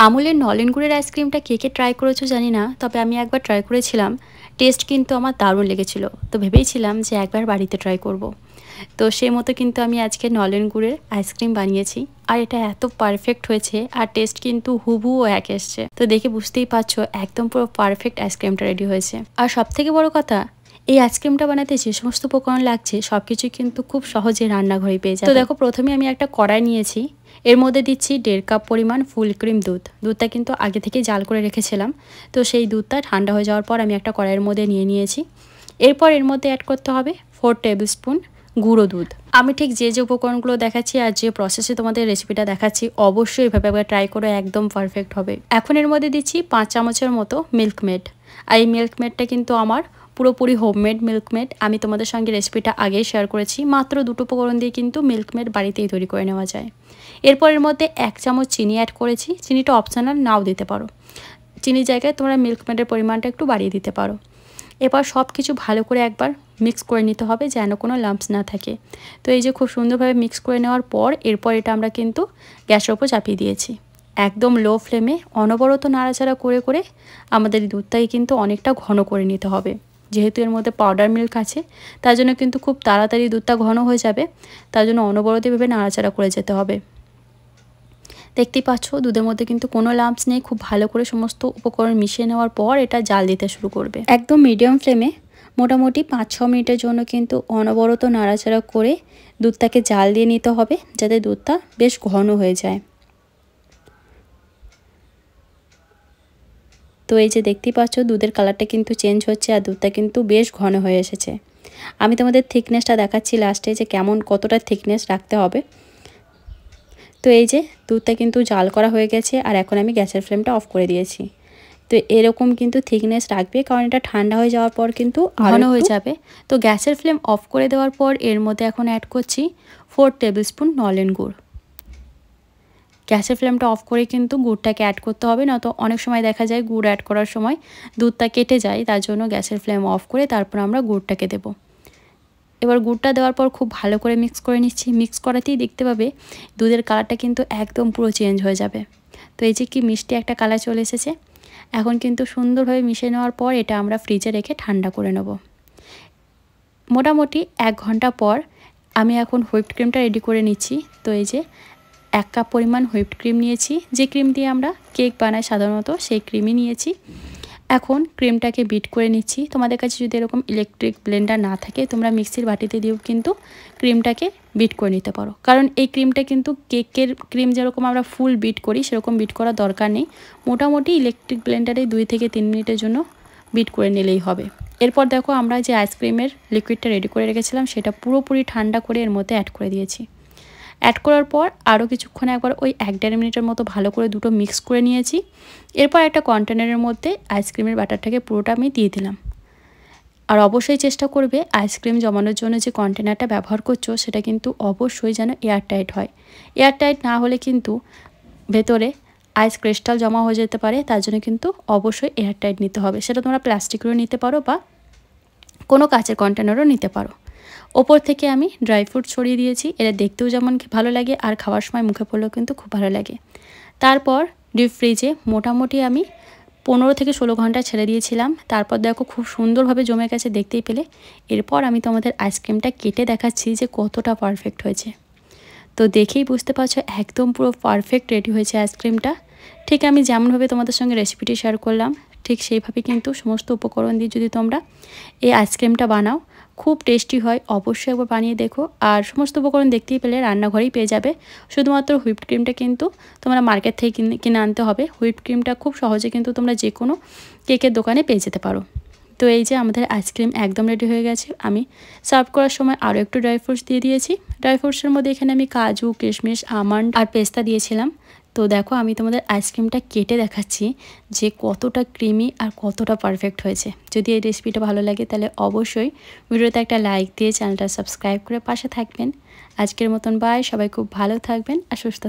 আমুলের নলেন গুড়ের আইসক্রিমটা কে কে ট্রাই করেছো জানি না, তবে আমি একবার ট্রাই করেছিলাম। টেস্ট কিন্তু আমার দারুণ লেগেছিল। তো ভেবেইছিলাম যে একবার বাড়িতে ট্রাই করব। তো সেই মতো কিন্তু আমি আজকে নলেন গুড়ের আইসক্রিম বানিয়েছি। আর এটা এত পারফেক্ট হয়েছে, আর টেস্ট কিন্তু হুবহুও এক এসছে। তো দেখে বুঝতেই পারছো একদম পুরো পারফেক্ট আইসক্রিমটা রেডি হয়েছে। আর সবথেকে বড় কথা, এই আইসক্রিমটা বানাতে যে সমস্ত উপকরণ লাগছে সবকিছু কিন্তু খুব সহজে রান্নাঘরে পেয়ে যায়। তো দেখো, প্রথমে আমি একটা কড়াই নিয়েছি। এর মধ্যে দিচ্ছি 1.5 কাপ পরিমাণ ফুল ক্রিম দুধ। দুধটা কিন্তু আগে থেকে জাল করে রেখেছিলাম। তো সেই দুধটা ঠান্ডা হয়ে যাওয়ার পর আমি একটা কড়াইয়ের মধ্যে নিয়েছি। এরপর এর মধ্যে অ্যাড করতে হবে 4 টেবিল স্পুন গুঁড়ো দুধ। আমি ঠিক যে উপকরণগুলো দেখাচ্ছি আর যে প্রসেসে তোমাদের রেসিপিটা দেখাচ্ছি, অবশ্যই এভাবে একবার ট্রাই করে, একদম পারফেক্ট হবে। এখন এর মধ্যে দিচ্ছি 5 চামচের মতো মিল্কমেড। আর এই মিল্কমেডটা কিন্তু আমার পুরোপুরি হোমমেড মিল্কমেড। আমি তোমাদের সঙ্গে রেসিপিটা আগেই শেয়ার করেছি। মাত্র 2টো উপকরণ দিয়ে কিন্তু মিল্কমেড বাড়িতেই তৈরি করে নেওয়া যায়। এরপর এর মধ্যে 1 চামচ চিনি অ্যাড করেছি। চিনিটা অপশনাল, নাও দিতে পারো। চিনির জায়গায় তোমরা মিল্কমেডের পরিমাণটা একটু বাড়িয়ে দিতে পারো। এরপর সব কিছু ভালো করে একবার মিক্স করে নিতে হবে, যেন কোনো লাম্পস না থাকে। তো এই যে খুব সুন্দরভাবে মিক্স করে নেওয়ার পর এরপর এটা আমরা কিন্তু গ্যাসের ওপর চাপিয়ে দিয়েছি। একদম লো ফ্লেমে অনবরত নাড়াচাড়া করে করে আমাদের দুধটাকে কিন্তু অনেকটা ঘন করে নিতে হবে। যেহেতু এর মধ্যে পাউডার মিল্ক আছে, তার জন্য কিন্তু খুব তাড়াতাড়ি দুধটা ঘন হয়ে যাবে। তার জন্য অনবরত এভাবে নাড়াচাড়া করে যেতে হবে। দেখতেই পাচ্ছ দুধের মধ্যে কিন্তু কোনো লাম্পস নেই। খুব ভালো করে সমস্ত উপকরণ মিশিয়ে নেওয়ার পর এটা জাল দিতে শুরু করবে। একদম মিডিয়াম ফ্লেমে মোটামুটি 5-6 মিনিটের জন্য কিন্তু অনবরত নাড়াচাড়া করে দুধটাকে জাল দিয়ে নিতে হবে, যাতে দুধটা বেশ ঘন হয়ে যায়। তো এই যে দেখতেই পাচ্ছ দুধের কালারটা কিন্তু চেঞ্জ হচ্ছে, আর দুধটা কিন্তু বেশ ঘন হয়ে এসেছে। আমি তোমাদের থিকনেসটা দেখাচ্ছি লাস্টে, যে কতটা থিকনেস রাখতে হবে। তো এই যে দুধটা কিন্তু জাল করা হয়ে গেছে, আর এখন আমি গ্যাসের ফ্লেমটা অফ করে দিয়েছি। তো এরকম কিন্তু থিকনেস রাখবে, কারণ এটা ঠান্ডা হয়ে যাওয়ার পর কিন্তু ঘন হয়ে যাবে। তো গ্যাসের ফ্লেম অফ করে দেওয়ার পর এর মধ্যে এখন অ্যাড করছি 4 টেবিল স্পুন নলেন গুড়। গ্যাসের ফ্লেমটা অফ করে কিন্তু গুড়টাকে অ্যাড করতে হবে, না তো অনেক সময় দেখা যায় গুড় অ্যাড করার সময় দুধটা কেটে যায়। তার জন্য গ্যাসের ফ্লেম অফ করে তারপর আমরা গুড়টাকে দেব। এবার গুড়টা দেওয়ার পর খুব ভালো করে মিক্স করে নিচ্ছি। মিক্স করাতেই দেখতে পাবে দুধের কালারটা কিন্তু একদম পুরো চেঞ্জ হয়ে যাবে। তো এই যে কি মিষ্টি একটা কালার চলে এসেছে। এখন কিন্তু সুন্দরভাবে মিশিয়ে নেওয়ার পর এটা আমরা ফ্রিজে রেখে ঠান্ডা করে নেব। মোটামুটি 1 ঘন্টা পর আমি এখন হুইপড ক্রিমটা রেডি করে নিচ্ছি। তো এই যে 1 কাপ পরিমাণ হুইপড ক্রিম নিয়েছি। যে ক্রিম দিয়ে আমরা কেক বানাই সাধারণত, সেই ক্রিমই নিয়েছি। এখন ক্রিমটাকে বিট করে নিচ্ছি। তোমাদের কাছে যদি এরকম ইলেকট্রিক ব্লেন্ডার না থাকে, তোমরা মিক্সির বাটিতে দিয়েও কিন্তু ক্রিমটাকে বিট করে নিতে পারো। কারণ এই ক্রিমটা কিন্তু কেকের ক্রিম যেরকম আমরা ফুল বিট করি, সেরকম বিট করার দরকার নেই। মোটামুটি ইলেকট্রিক ব্লেন্ডারে 2 থেকে 3 মিনিটের জন্য বিট করে নিলেই হবে। এরপর দেখো, আমরা যে আইসক্রিমের লিকুইডটা রেডি করে রেখেছিলাম সেটা পুরোপুরি ঠান্ডা করে এর মধ্যে অ্যাড করে দিয়েছি। অ্যাড করার পর আরও কিছুক্ষণ একবার ওই 1-1.5 মিনিটের মতো ভালো করে দুটো মিক্স করে নিয়েছি। এরপর একটা কন্টেনারের মধ্যে আইসক্রিমের ব্যাটারটাকে পুরোটা আমি দিয়ে দিলাম। আর অবশ্যই চেষ্টা করবে আইসক্রিম জমানোর জন্য যে কন্টেনারটা ব্যবহার করছো সেটা কিন্তু অবশ্যই যেন এয়ারটাইট হয়। এয়ারটাইট না হলে কিন্তু ভেতরে আইস ক্রিস্টাল জমা হয়ে যেতে পারে। তার জন্য কিন্তু অবশ্যই এয়ারটাইট নিতে হবে। সেটা তোমরা প্লাস্টিকেরও নিতে পারো বা কোনো কাচের কন্টেনারও নিতে পারো। ওপর থেকে আমি ড্রাই ফ্রুট ছড়িয়ে দিয়েছি। এটা দেখতেও যেমন ভালো লাগে, আর খাওয়ার সময় মুখে পড়লেও কিন্তু খুব ভালো লাগে। তারপর ডিপ ফ্রিজে মোটামুটি আমি 15 থেকে 16 ঘন্টা ছেড়ে দিয়েছিলাম। তারপর দেখো খুব সুন্দরভাবে জমে গেছে, দেখতেই পেলে। এরপর আমি তোমাদের আইসক্রিমটা কেটে দেখাচ্ছি যে কতটা পারফেক্ট হয়েছে। তো দেখেই বুঝতে পারছো একদম পুরো পারফেক্ট রেডি হয়েছে আইসক্রিমটা। ঠিক আমি যেমনভাবে তোমাদের সঙ্গে রেসিপিটি শেয়ার করলাম, ঠিক সেইভাবে কিন্তু সমস্ত উপকরণ দিয়ে যদি তোমরা এই আইসক্রিমটা বানাও, খুব টেস্টি হয়। অবশ্যই একবার বানিয়ে দেখো। আর সমস্ত উপকরণ দেখতেই পেলে রান্নাঘরেই পেয়ে যাবে। শুধুমাত্র হুইপড ক্রিমটা কিন্তু তোমরা মার্কেট থেকে কিনে আনতে হবে। হুইপড ক্রিমটা খুব সহজে কিন্তু তোমরা যে কোনো কেকের দোকানে পেয়ে যেতে পারো। তো এই যে আমাদের আইসক্রিম একদম রেডি হয়ে গেছে। আমি সার্ভ করার সময় আরও একটু ড্রাই ফ্রুটস দিয়ে দিয়েছি। ড্রাই ফ্রুটসের মধ্যে এখানে আমি কাজু, কিশমিশ, আমন্ড আর পেস্তা দিয়েছিলাম। তো দেখো, আমি তোমাদের আইসক্রিমটা কেটে দেখাচ্ছি যে কতটা ক্রিমি আর কতটা পারফেক্ট হয়েছে। যদি এই রেসিপিটা ভালো লাগে তাহলে অবশ্যই ভিডিওতে একটা লাইক দিয়ে চ্যানেলটা সাবস্ক্রাইব করে পাশে থাকবেন। আজকের মতন বাই। সবাই খুব ভালো থাকবেন আর সুস্থ